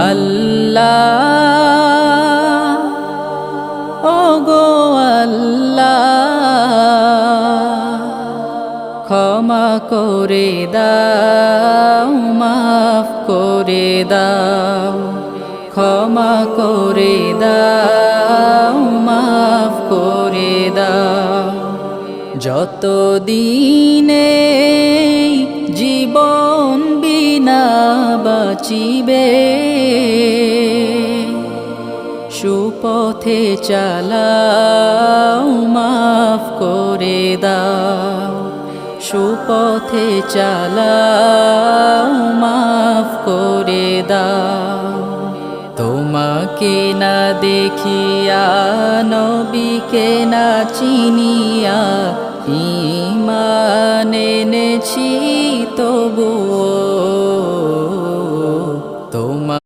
আল্লাহ ওগো আল্লাহ ক্ষমা করে দাও মাফ করে দাও ক্ষমা করে দাও মাফ করে দাও যত দিনে জীবন বিনা বাঁচিবে সুপথে চালাও মাফ করে দাও সুপথে চালাও মাফ করে দাও তোমাকে না দেখিয়া নবীকে না চিনিয়া ঈমান এনেছি তবুও